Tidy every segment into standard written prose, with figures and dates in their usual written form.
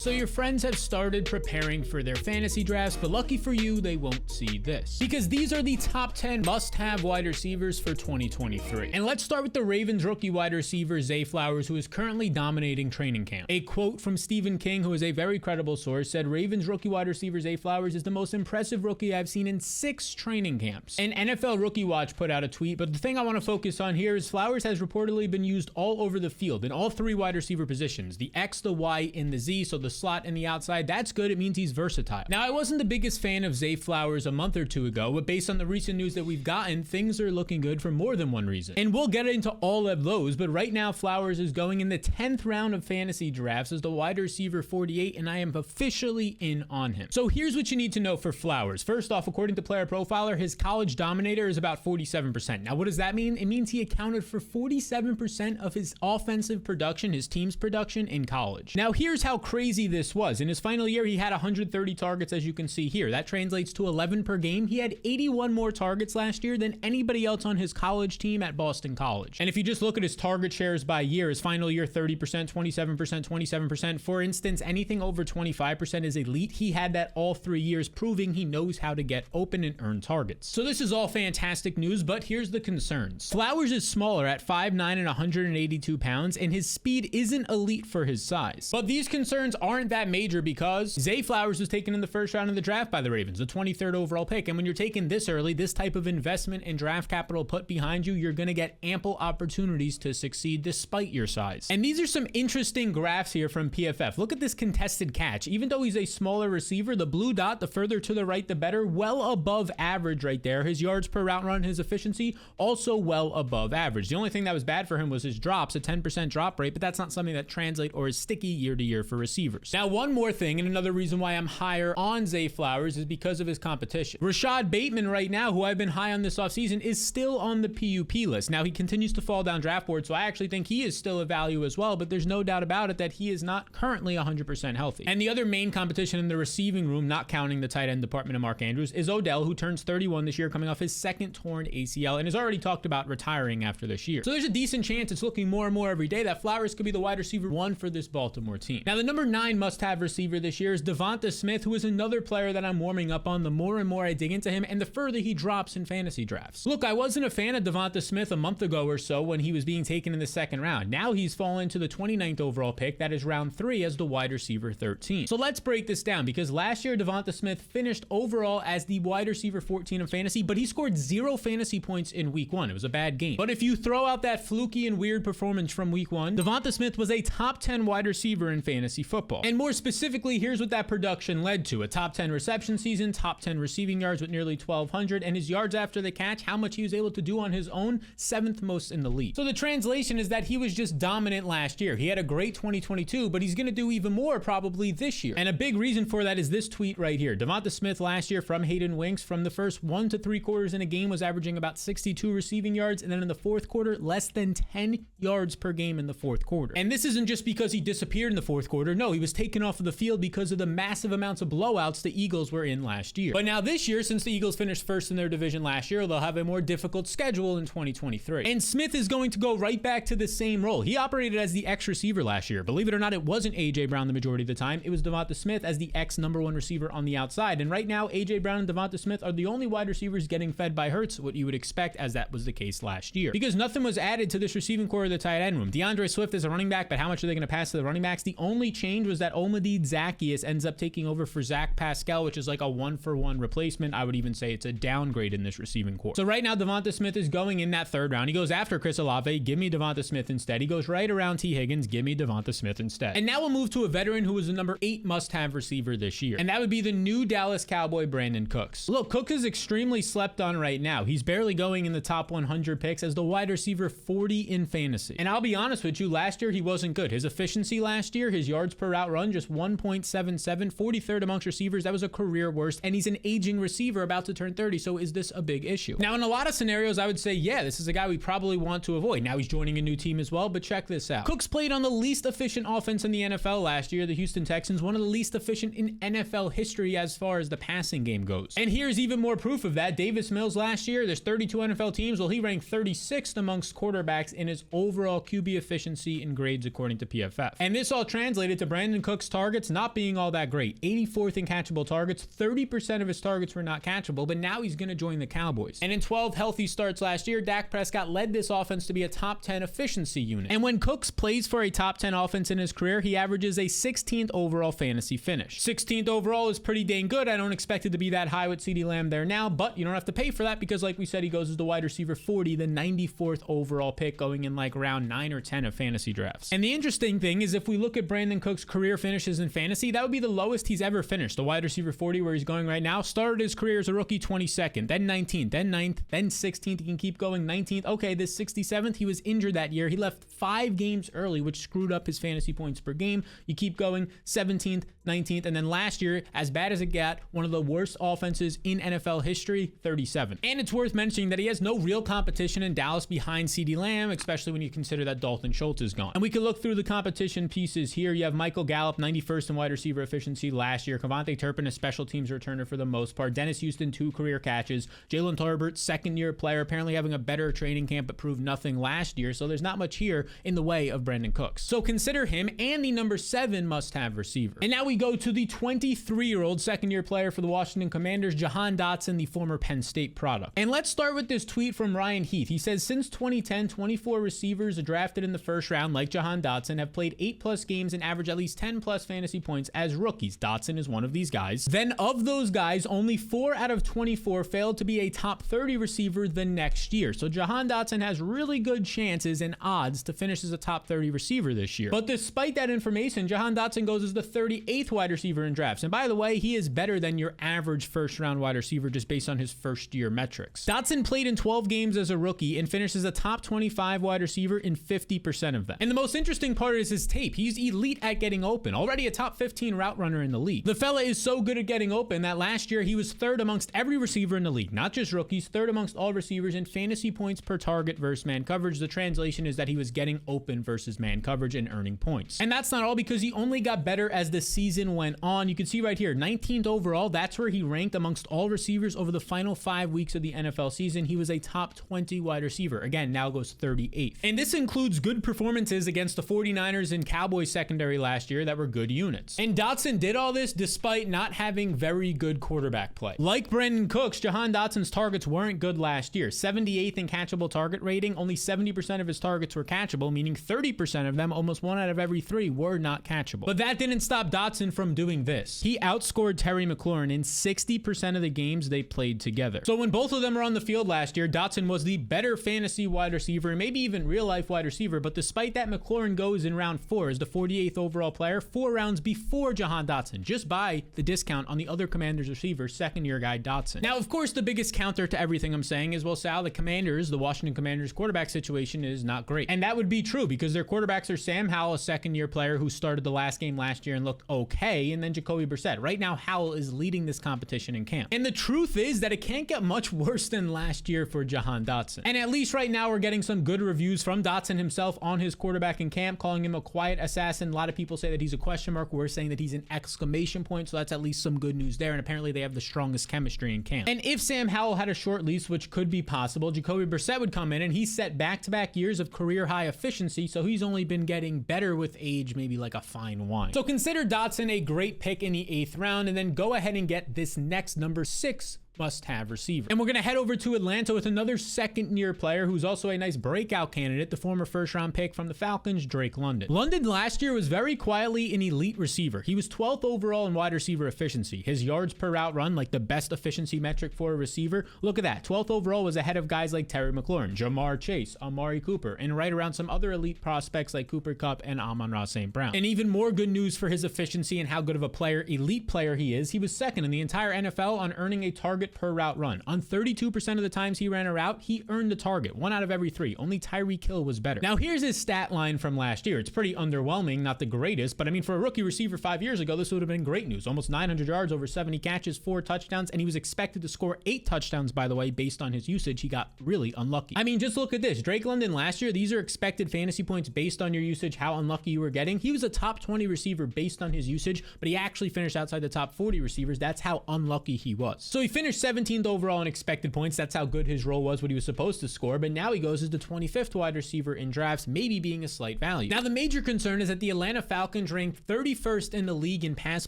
So your friends have started preparing for their fantasy drafts, but lucky for you, they won't see this. Because these are the top 10 must-have wide receivers for 2023. And let's start with the Ravens rookie wide receiver, Zay Flowers, who is currently dominating training camp. A quote from Stephen King, who is a very credible source, said, "Ravens rookie wide receiver Zay Flowers is the most impressive rookie I've seen in 6 training camps." And NFL Rookie Watch put out a tweet, but the thing I want to focus on here is Flowers has reportedly been used all over the field in all 3 wide receiver positions, the X, the Y, and the Z, so the slot and the outside. That's good. It means he's versatile. Now, I wasn't the biggest fan of Zay Flowers a month or 2 ago, but based on the recent news that we've gotten, things are looking good for more than one reason. And we'll get into all of those, but right now, Flowers is going in the 10th round of fantasy drafts as the wide receiver 48, and I am officially in on him. So here's what you need to know for Flowers. First off, according to Player Profiler, his college dominator is about 47%. Now, what does that mean? It means he accounted for 47% of his offensive production, his team's production in college. Now, here's how crazy this was. In his final year, he had 130 targets, as you can see here. That translates to 11 per game. He had 81 more targets last year than anybody else on his college team at Boston College. And if you just look at his target shares by year, his final year, 30%, 27%, 27%. For instance, anything over 25% is elite. He had that all 3 years, proving he knows how to get open and earn targets. So this is all fantastic news, but here's the concerns. Flowers is smaller at 5'9" and 182 pounds, and his speed isn't elite for his size. But these concerns aren't that major because Zay Flowers was taken in the first round of the draft by the Ravens, the 23rd overall pick. And when you're taken this early, this type of investment and draft capital put behind you, you're going to get ample opportunities to succeed despite your size. And these are some interesting graphs here from PFF. Look at this contested catch. Even though he's a smaller receiver, the blue dot, the further to the right, the better, well above average right there. His yards per route run, his efficiency, also well above average. The only thing that was bad for him was his drops, a 10% drop rate, but that's not something that translates or is sticky year to year for receivers. Now, one more thing, and another reason why I'm higher on Zay Flowers is because of his competition. Rashad Bateman right now, who I've been high on this offseason, is still on the PUP list. Now, he continues to fall down draft board, so I actually think he is still a value as well, but there's no doubt about it that he is not currently 100% healthy. And the other main competition in the receiving room, not counting the tight end department of Mark Andrews, is Odell, who turns 31 this year, coming off his second torn ACL, and has already talked about retiring after this year. So there's a decent chance, it's looking more and more every day, that Flowers could be the wide receiver 1 for this Baltimore team. Now, the number 9 must-have receiver this year is Devonta Smith, who is another player that I'm warming up on the more and more I dig into him and the further he drops in fantasy drafts. Look, I wasn't a fan of Devonta Smith a month ago or so when he was being taken in the 2nd round. Now he's fallen to the 29th overall pick, that is round 3, as the wide receiver 13. So let's break this down, because last year Devonta Smith finished overall as the wide receiver 14 in fantasy, but he scored 0 fantasy points in week 1. It was a bad game. But if you throw out that fluky and weird performance from week 1, Devonta Smith was a top 10 wide receiver in fantasy football. And more specifically, here's what that production led to. A top 10 reception season, top 10 receiving yards with nearly 1,200, and his yards after the catch, how much he was able to do on his own, 7th most in the league. So the translation is that he was just dominant last year. He had a great 2022, but he's going to do even more probably this year. And a big reason for that is this tweet right here. Devonta Smith last year from Hayden Winks, from the first 1 to 3 quarters in a game, was averaging about 62 receiving yards, and then in the 4th quarter, less than 10 yards per game in the 4th quarter. And this isn't just because he disappeared in the 4th quarter. No, he was taken off of the field because of the massive amounts of blowouts the Eagles were in last year. But now this year, since the Eagles finished first in their division last year, they'll have a more difficult schedule in 2023. And Smith is going to go right back to the same role. He operated as the X receiver last year. Believe it or not, it wasn't A.J. Brown the majority of the time. It was Devonta Smith as the X number 1 receiver on the outside. And right now, A.J. Brown and Devonta Smith are the only wide receivers getting fed by Hurts, what you would expect, as that was the case last year. Because nothing was added to this receiving core of the tight end room. DeAndre Swift is a running back, but how much are they going to pass to the running backs? The only change was that Olamide Zaccheaus ends up taking over for Zach Pascal, which is like a 1-for-1 replacement. I would even say it's a downgrade in this receiving core. So right now, Devonta Smith is going in that 3rd round. He goes after Chris Olave. Give me Devonta Smith instead. He goes right around T. Higgins. Give me Devonta Smith instead. And now we'll move to a veteran who was the number 8 must-have receiver this year. And that would be the new Dallas Cowboy, Brandon Cooks. Look, Cook is extremely slept on right now. He's barely going in the top 100 picks as the wide receiver 40 in fantasy. And I'll be honest with you, last year he wasn't good. His efficiency last year, his yards per route run, just 1.77, 43rd amongst receivers. That was a career worst. And he's an aging receiver about to turn 30. So is this a big issue? Now, in a lot of scenarios, I would say, yeah, this is a guy we probably want to avoid. Now he's joining a new team as well, but check this out. Cooks played on the least efficient offense in the NFL last year, the Houston Texans, one of the least efficient in NFL history as far as the passing game goes. And here's even more proof of that. Davis Mills last year, there's 32 NFL teams. Well, he ranked 36th amongst quarterbacks in his overall QB efficiency and grades according to PFF. And this all translated to Brandon Brandon Cooks' targets not being all that great. 84th in catchable targets, 30% of his targets were not catchable, but now he's going to join the Cowboys. And in 12 healthy starts last year, Dak Prescott led this offense to be a top 10 efficiency unit. And when Cooks plays for a top 10 offense in his career, he averages a 16th overall fantasy finish. 16th overall is pretty dang good. I don't expect it to be that high with CeeDee Lamb there now, but you don't have to pay for that because, like we said, he goes as the wide receiver 40, the 94th overall pick, going in like round 9 or 10 of fantasy drafts. And the interesting thing is, if we look at Brandon Cooks' career finishes in fantasy, that would be the lowest he's ever finished. The wide receiver 40, where he's going right now, started his career as a rookie 22nd, then 19th, then 9th, then 16th. He can keep going. 19th. Okay, this 67th, he was injured that year. He left 5 games early, which screwed up his fantasy points per game. You keep going. 17th, 19th, and then last year, as bad as it got, one of the worst offenses in NFL history, 37th. And it's worth mentioning that he has no real competition in Dallas behind CeeDee Lamb, especially when you consider that Dalton Schultz is gone. And we can look through the competition pieces here. You have Michael Gallup, 91st in wide receiver efficiency last year. Kevontae Turpin, a special teams returner for the most part. Dennis Houston, 2 career catches. Jalen Tolbert, second-year player, apparently having a better training camp, but proved nothing last year. So there's not much here in the way of Brandon Cooks. So consider him and the number 7 must-have receiver. And now we go to the 23-year-old second-year player for the Washington Commanders, Jahan Dotson, the former Penn State product. And let's start with this tweet from Ryan Heath. He says, since 2010, 24 receivers drafted in the first round, like Jahan Dotson, have played 8+ games and average at least 10+ fantasy points as rookies. Dotson is one of these guys. Then of those guys, only 4 out of 24 failed to be a top 30 receiver the next year. So Jahan Dotson has really good chances and odds to finish as a top 30 receiver this year. But despite that information, Jahan Dotson goes as the 38th wide receiver in drafts. And by the way, he is better than your average first-round wide receiver just based on his first-year metrics. Dotson played in 12 games as a rookie and finishes a top 25 wide receiver in 50% of them. And the most interesting part is his tape. He's elite at getting open, already a top 15 route runner in the league. The fella is so good at getting open that last year he was 3rd amongst every receiver in the league, not just rookies, 3rd amongst all receivers in fantasy points per target versus man coverage. The translation is that he was getting open versus man coverage and earning points. And that's not all, because he only got better as the season went on. You can see right here, 19th overall, that's where he ranked amongst all receivers over the final 5 weeks of the NFL season. He was a top 20 wide receiver. Again, now goes 38th. And this includes good performances against the 49ers and Cowboys secondary last year that were good units. And Dotson did all this despite not having very good quarterback play. Like Brandon Cooks, Jahan Dotson's targets weren't good last year. 78th in catchable target rating, only 70% of his targets were catchable, meaning 30% of them, almost 1 out of every 3, were not catchable. But that didn't stop Dotson from doing this. He outscored Terry McLaurin in 60% of the games they played together. So when both of them were on the field last year, Dotson was the better fantasy wide receiver, and maybe even real-life wide receiver, but despite that, McLaurin goes in round 4 as the 48th overall player, 4 rounds before Jahan Dotson, just by the discount on the other Commanders receiver, second-year guy Dotson. Now, of course, the biggest counter to everything I'm saying is, well, Sal, the Washington Commanders quarterback situation is not great. And that would be true because their quarterbacks are Sam Howell, a second-year player who started the last game last year and looked okay, and then Jacoby Brissett. Right now, Howell is leading this competition in camp. And the truth is that it can't get much worse than last year for Jahan Dotson. And at least right now, we're getting some good reviews from Dotson himself on his quarterback in camp, calling him a quiet assassin. A lot of people say that he's a question mark. We're saying that he's an exclamation point, so that's at least some good news there. And apparently they have the strongest chemistry in camp. And if Sam Howell had a short lease, which could be possible, Jacoby Brissett would come in, and he's set back-to-back years of career-high efficiency, so he's only been getting better with age, maybe like a fine wine. So consider Dotson a great pick in the 8th round, and then go ahead and get this next number 6 must-have receiver. And we're going to head over to Atlanta with another second-year player who's also a nice breakout candidate, the former first-round pick from the Falcons, Drake London. London last year was very quietly an elite receiver. He was 12th overall in wide receiver efficiency. His yards per route run, like the best efficiency metric for a receiver, look at that. 12th overall was ahead of guys like Terry McLaurin, Jamar Chase, Amari Cooper, and right around some other elite prospects like Cooper Kupp and Amon-Ra St. Brown. And even more good news for his efficiency and how good of a player, elite player he is, he was second in the entire NFL on earning a target per route run. On 32% of the times he ran a route, he earned the target, 1 out of every 3. Only Tyreek Hill was better. Now here's his stat line from last year. It's pretty underwhelming, not the greatest, but I mean, for a rookie receiver 5 years ago, this would have been great news. Almost 900 yards, over 70 catches, 4 touchdowns, and he was expected to score 8 touchdowns, by the way, based on his usage. He got really unlucky. I mean, just look at this. Drake London last year, these are expected fantasy points based on your usage, how unlucky you were getting. He was a top 20 receiver based on his usage, but he actually finished outside the top 40 receivers. That's how unlucky he was. So he finished finished 17th overall in expected points. That's how good his role was, what he was supposed to score. But now he goes as the 25th wide receiver in drafts, maybe being a slight value. Now, the major concern is that the Atlanta Falcons ranked 31st in the league in pass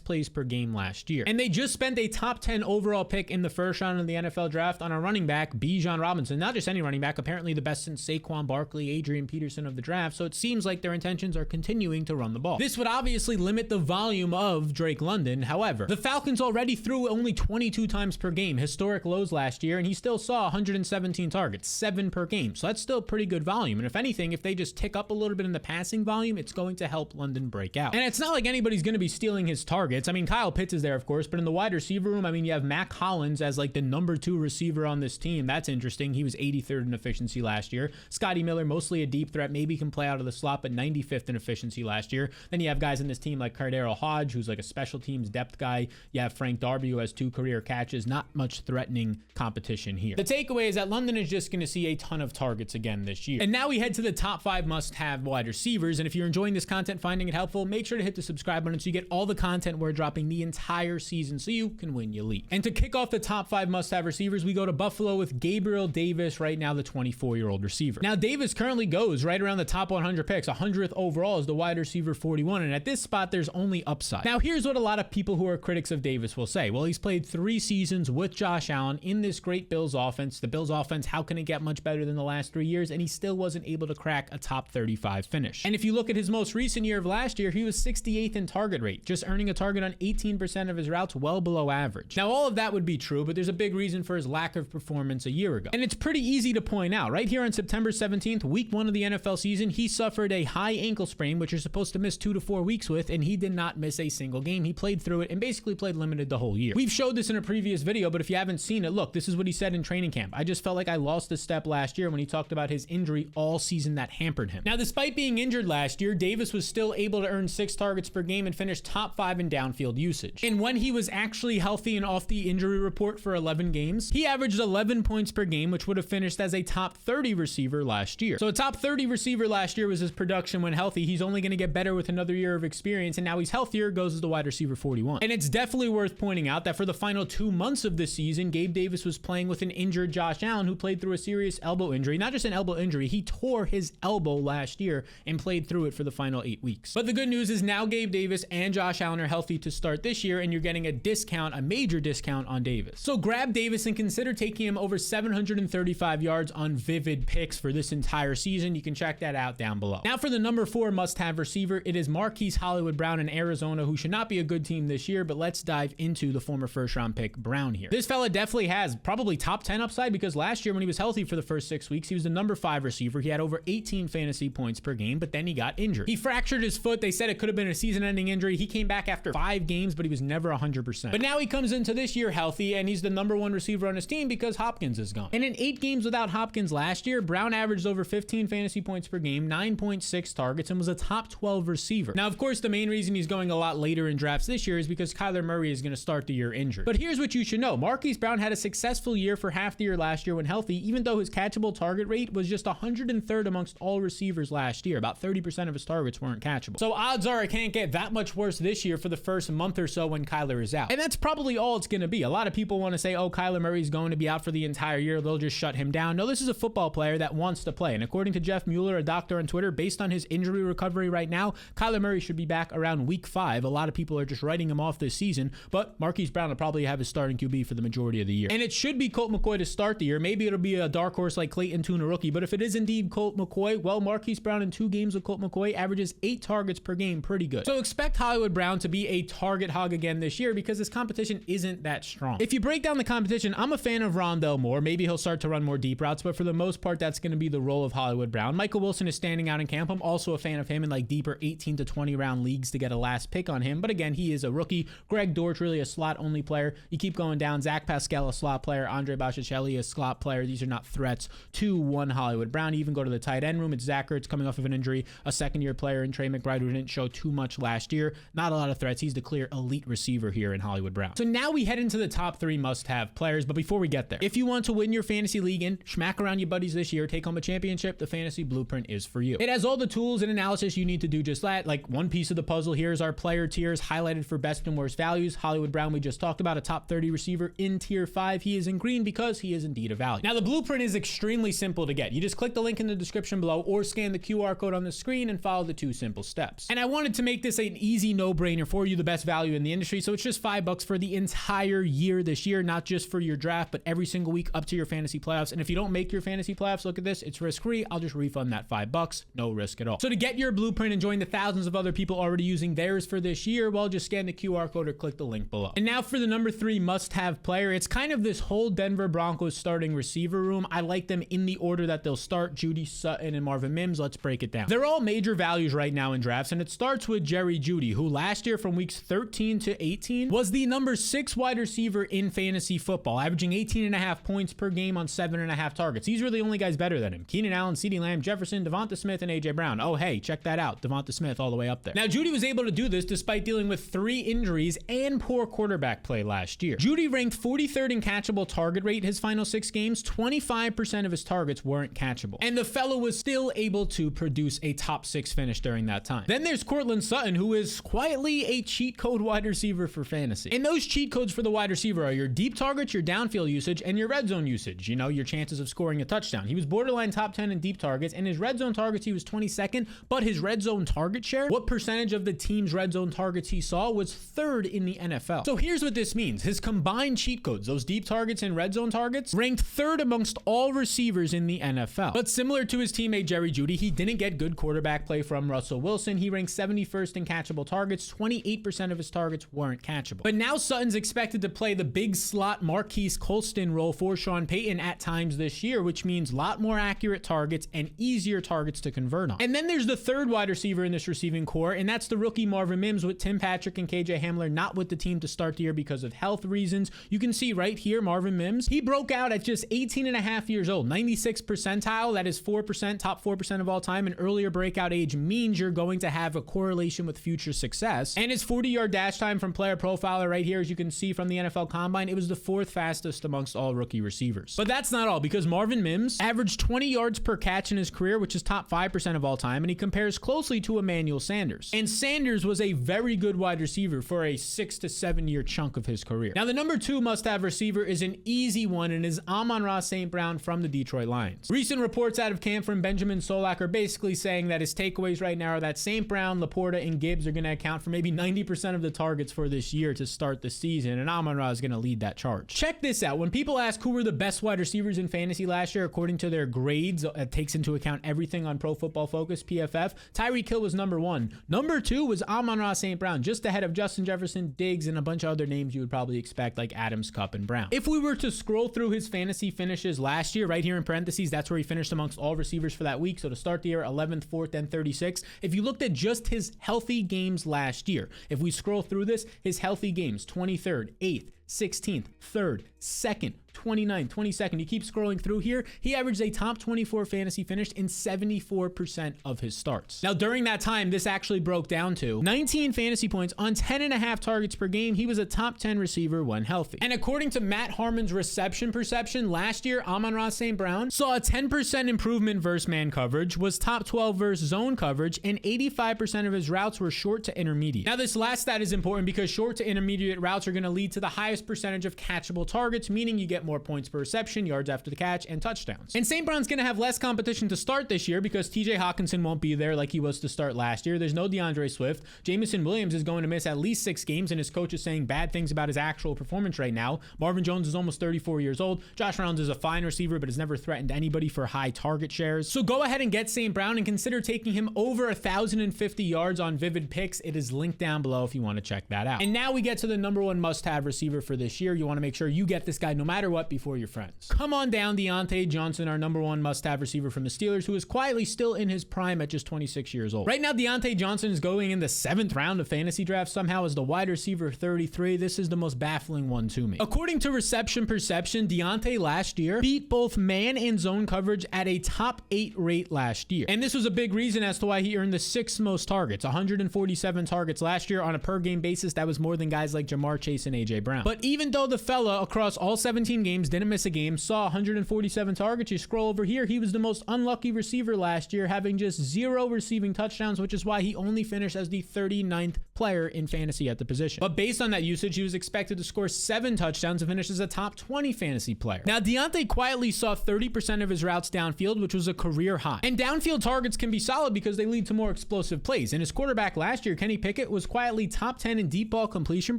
plays per game last year. And they just spent a top 10 overall pick in the first round of the NFL draft on a running back, Bijan Robinson. Not just any running back, apparently the best since Saquon Barkley, Adrian Peterson of the draft. So it seems like their intentions are continuing to run the ball. This would obviously limit the volume of Drake London. However, the Falcons already threw only 22 times per game, historic lows last year, and he still saw 117 targets, 7 per game. So that's still pretty good volume. And if anything, if they just tick up a little bit in the passing volume, it's going to help London break out. And it's not like anybody's going to be stealing his targets. I mean, Kyle Pitts is there, of course, but in the wide receiver room, I mean, you have Mac Hollins as like the number 2 receiver on this team. That's interesting. He was 83rd in efficiency last year. Scotty Miller, mostly a deep threat, maybe can play out of the slot, but 95th in efficiency last year. Then you have guys in this team like Cardero Hodge, who's like a special teams depth guy. You have Frank Darby, who has 2 career catches. Not much threatening competition here. The takeaway is that London is just going to see a ton of targets again this year. And now we head to the top 5 must-have wide receivers. And if you're enjoying this content, finding it helpful, make sure to hit the subscribe button so you get all the content we're dropping the entire season so you can win your league. And to kick off the top 5 must-have receivers, we go to Buffalo with Gabriel Davis, right now the 24-year-old receiver. Now, Davis currently goes right around the top 100 picks. 100th overall is the wide receiver 41, and at this spot, there's only upside. Now, here's what a lot of people who are critics of Davis will say. Well, he's played 3 seasons with Josh Allen in this great Bills offense. The Bills offense, how can it get much better than the last 3 years? And he still wasn't able to crack a top 35 finish. And if you look at his most recent year of last year, he was 68th in target rate, just earning a target on 18% of his routes, well below average. Now, all of that would be true, but there's a big reason for his lack of performance a year ago. And it's pretty easy to point out. Right here on September 17th, week 1 of the NFL season, he suffered a high ankle sprain, which you're supposed to miss 2 to 4 weeks with, and he did not miss a single game. He played through it and basically played limited the whole year. We've showed this in a previous video, but if you haven't seen it, look, this is what he said in training camp. I just felt like I lost a step last year when he talked about his injury all season that hampered him. Now, despite being injured last year, Davis was still able to earn 6 targets per game and finish top 5 in downfield usage. And when he was actually healthy and off the injury report for 11 games, he averaged 11 points per game, which would have finished as a top 30 receiver last year. So a top 30 receiver last year was his production when healthy. He's only going to get better with another year of experience, and now he's healthier, goes as the wide receiver 41. And it's definitely worth pointing out that for the final 2 months of this season, Gabe Davis was playing with an injured Josh Allen, who played through a serious elbow injury. Not just an elbow injury, he tore his elbow last year and played through it for the final 8 weeks. But the good news is now Gabe Davis and Josh Allen are healthy to start this year, and you're getting a discount, a major discount on Davis. So grab Davis and consider taking him over 735 yards on Vivid Picks for this entire season. You can check that out down below. Now for the number 4 must-have receiver, it is Marquise Hollywood Brown in Arizona, who should not be a good team this year, but let's dive into the former first-round pick Brown here. This fella definitely has probably top 10 upside, because last year when he was healthy for the first 6 weeks, he was the number 5 receiver. He had over 18 fantasy points per game, but then he got injured. He fractured his foot. They said it could have been a season-ending injury. He came back after 5 games, but he was never 100%. But now he comes into this year healthy, and he's the number 1 receiver on his team because Hopkins is gone. And in 8 games without Hopkins last year, Brown averaged over 15 fantasy points per game, 9.6 targets, and was a top 12 receiver. Now, of course, the main reason he's going a lot later in drafts this year is because Kyler Murray is going to start the year injured. But here's what you should know. Marquise Brown had a successful year for half the year last year when healthy, even though his catchable target rate was just 103rd amongst all receivers last year. About 30% of his targets weren't catchable. So odds are it can't get that much worse this year for the first month or so when Kyler is out. And that's probably all it's going to be. A lot of people want to say, oh, Kyler Murray's going to be out for the entire year. They'll just shut him down. No, this is a football player that wants to play. And according to Jeff Mueller, a doctor on Twitter, based on his injury recovery right now, Kyler Murray should be back around week 5. A lot of people are just writing him off this season, but Marquise Brown will probably have his starting QB for the majority of the year. And it should be Colt McCoy to start the year. Maybe it'll be a dark horse like Clayton Tune, a rookie, but if it is indeed Colt McCoy, well, Marquise Brown in 2 games with Colt McCoy averages 8 targets per game, pretty good. So expect Hollywood Brown to be a target hog again this year because his competition isn't that strong. If you break down the competition, I'm a fan of Rondell Moore. Maybe he'll start to run more deep routes, but for the most part, that's going to be the role of Hollywood Brown. Michael Wilson is standing out in camp. I'm also a fan of him in like deeper 18 to 20 round leagues to get a last pick on him. But again, he is a rookie. Greg Dortch, really a slot only player. You keep going down. Zach Pascal, a slot player. Andre Boccicelli, a slot player. These are not threats to one Hollywood Brown. You even go to the tight end room. It's Zach Ertz coming off of an injury, a second-year player in Trey McBride who didn't show too much last year. Not a lot of threats. He's the clear elite receiver here in Hollywood Brown. So now we head into the top 3 must-have players. But before we get there, if you want to win your fantasy league and smack around your buddies this year, take home a championship, the Fantasy Blueprint is for you. It has all the tools and analysis you need to do just that. Like one piece of the puzzle here is our player tiers highlighted for best and worst values. Hollywood Brown, we just talked about, a top 30 receiver, receiver in tier 5. He is in green because he is indeed a value. Now, the blueprint is extremely simple to get. You just click the link in the description below or scan the QR code on the screen and follow the 2 simple steps. And I wanted to make this an easy no-brainer for you, the best value in the industry. So it's just $5 for the entire year this year, not just for your draft, but every single week up to your fantasy playoffs. And if you don't make your fantasy playoffs, look at this, it's risk-free. I'll just refund that $5, no risk at all. So to get your blueprint and join the thousands of other people already using theirs for this year, well, just scan the QR code or click the link below. And now for the number 3 must-have player. It's kind of this whole Denver Broncos starting receiver room. I like them in the order that they'll start: Jeudy, Sutton, and Marvin Mims. Let's break it down. They're all major values right now in drafts, and it starts with Jerry Jeudy, who last year from weeks 13 to 18 was the number 6 wide receiver in fantasy football, averaging 18.5 points per game on 7.5 targets. These were the only guys better than him: Keenan Allen, CeeDee Lamb, Jefferson, Devonta Smith, and AJ Brown. Oh, hey, check that out. Devonta Smith all the way up there. Now, Jeudy was able to do this despite dealing with 3 injuries and poor quarterback play last year. Jeudy ranked 43rd in catchable target rate his final 6 games. 25% of his targets weren't catchable. And the fellow was still able to produce a top 6 finish during that time. Then there's Courtland Sutton, who is quietly a cheat code wide receiver for fantasy. And those cheat codes for the wide receiver are your deep targets, your downfield usage, and your red zone usage. You know, your chances of scoring a touchdown. He was borderline top 10 in deep targets, and his red zone targets, he was 22nd, but his red zone target share, what percentage of the team's red zone targets he saw, was 3rd in the NFL. So here's what this means. His combined cheat codes, those deep targets and red zone targets, ranked 3rd amongst all receivers in the NFL. But similar to his teammate Jerry Jeudy, he didn't get good quarterback play from Russell Wilson. He ranked 71st in catchable targets. 28% of his targets weren't catchable. But now Sutton's expected to play the big slot Marquise Colston role for Sean Payton at times this year, which means a lot more accurate targets and easier targets to convert on. And then there's the 3rd wide receiver in this receiving core, and that's the rookie Marvin Mims, with Tim Patrick and KJ Hamler not with the team to start the year because of health reasons. You can see right here, Marvin Mims, he broke out at just 18.5 years old, 96th percentile. That is 4%, top 4% of all time. An earlier breakout age means you're going to have a correlation with future success. And his 40-yard dash time from Player Profiler right here, as you can see from the NFL Combine, it was the 4th fastest amongst all rookie receivers. But that's not all, because Marvin Mims averaged 20 yards per catch in his career, which is top 5% of all time, and he compares closely to Emmanuel Sanders. And Sanders was a very good wide receiver for a 6 to 7 year chunk of his career. Now, the number 2 must-have receiver is an easy one, and is Amon-Ra St. Brown from the Detroit Lions. Recent reports out of camp from Benjamin Solak are basically saying that his takeaways right now are that St. Brown, Laporta, and Gibbs are going to account for maybe 90% of the targets for this year to start the season, and Amon-Ra is going to lead that charge. Check this out. When people ask who were the best wide receivers in fantasy last year, according to their grades, it takes into account everything on Pro Football Focus, PFF, Tyreek Hill was number 1. Number 2 was Amon-Ra St. Brown, just ahead of Justin Jefferson, Diggs, and a bunch of other names you would probably expect, like Adams, Kupp, and Brown. If we were to scroll through his fantasy finishes last year, right here in parentheses, that's where he finished amongst all receivers for that week. So to start the year, 11th, 4th, and 36th. If you looked at just his healthy games last year, if we scroll through this, his healthy games, 23rd, 8th, 16th, 3rd, 2nd, 29th, 22nd. You keep scrolling through here. He averaged a top 24 fantasy finish in 74% of his starts. Now, during that time, this actually broke down to 19 fantasy points on 10.5 targets per game. He was a top 10 receiver when healthy. And according to Matt Harmon's reception perception, last year, Amon-Ra St. Brown saw a 10% improvement versus man coverage, was top 12 versus zone coverage, and 85% of his routes were short to intermediate. Now, this last stat is important because short to intermediate routes are going to lead to the highest percentage of catchable targets, meaning you get more points per reception, yards after the catch, and touchdowns. And St. Brown's going to have less competition to start this year because TJ Hawkinson won't be there like he was to start last year. There's no DeAndre Swift. Jamison Williams is going to miss at least 6 games, and his coach is saying bad things about his actual performance right now. Marvin Jones is almost 34 years old. Josh Reynolds is a fine receiver, but has never threatened anybody for high target shares. So go ahead and get St. Brown and consider taking him over 1,050 yards on Vivid Picks. It is linked down below if you want to check that out. And now we get to the number 1 must-have receiver for this year. You want to make sure you get this guy no matter what before your friends. Come on down, Deontay Johnson, our number 1 must-have receiver from the Steelers, who is quietly still in his prime at just 26 years old. Right now, Deontay Johnson is going in the 7th round of fantasy drafts somehow as the wide receiver 33. This is the most baffling one to me. According to reception perception, Deontay last year beat both man and zone coverage at a top 8 rate last year. And this was a big reason as to why he earned the 6th most targets, 147 targets last year on a per game basis. That was more than guys like Jamar Chase and AJ Brown. But But even though the fella across all 17 games didn't miss a game, saw 147 targets, you scroll over here, he was the most unlucky receiver last year, having just 0 receiving touchdowns, which is why he only finished as the 39th player in fantasy at the position. But based on that usage, he was expected to score 7 touchdowns and finish as a top 20 fantasy player. Now, Deontay quietly saw 30% of his routes downfield, which was a career high. And downfield targets can be solid because they lead to more explosive plays. And his quarterback last year, Kenny Pickett, was quietly top 10 in deep ball completion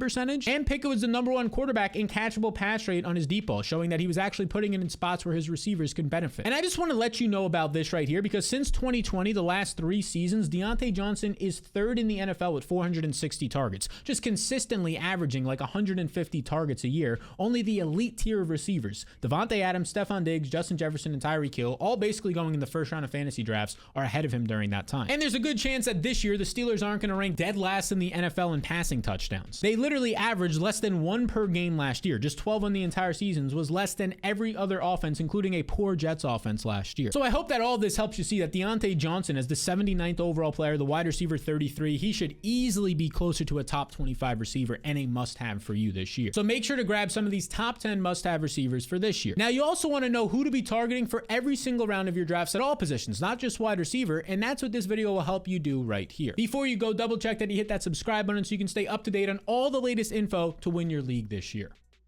percentage, and Pickett was the #1 quarterback in catchable pass rate on his deep ball, showing that he was actually putting it in spots where his receivers could benefit. And I just want to let you know about this right here, because since 2020, the last 3 seasons, Deontay Johnson is 3rd in the NFL with 460 targets, just consistently averaging like 150 targets a year. Only the elite tier of receivers, Devontae Adams, Stephon Diggs, Justin Jefferson, and Tyreek Hill, all basically going in the first round of fantasy drafts, are ahead of him during that time. And there's a good chance that this year, the Steelers aren't going to rank dead last in the NFL in passing touchdowns. They literally averaged less than 1 per game last year. Just 12 on the entire seasons was less than every other offense, including a poor Jets offense last year. So I hope that all this helps you see that Deontay Johnson, as the 79th overall player, the wide receiver 33, he should easily be closer to a top 25 receiver and a must-have for you this year. So make sure to grab some of these top 10 must-have receivers for this year. Now, you also want to know who to be targeting for every single round of your drafts at all positions, not just wide receiver, and that's what this video will help you do right here. Before you go, double check that you hit that subscribe button so you can stay up to date on all the latest info to win your league this year.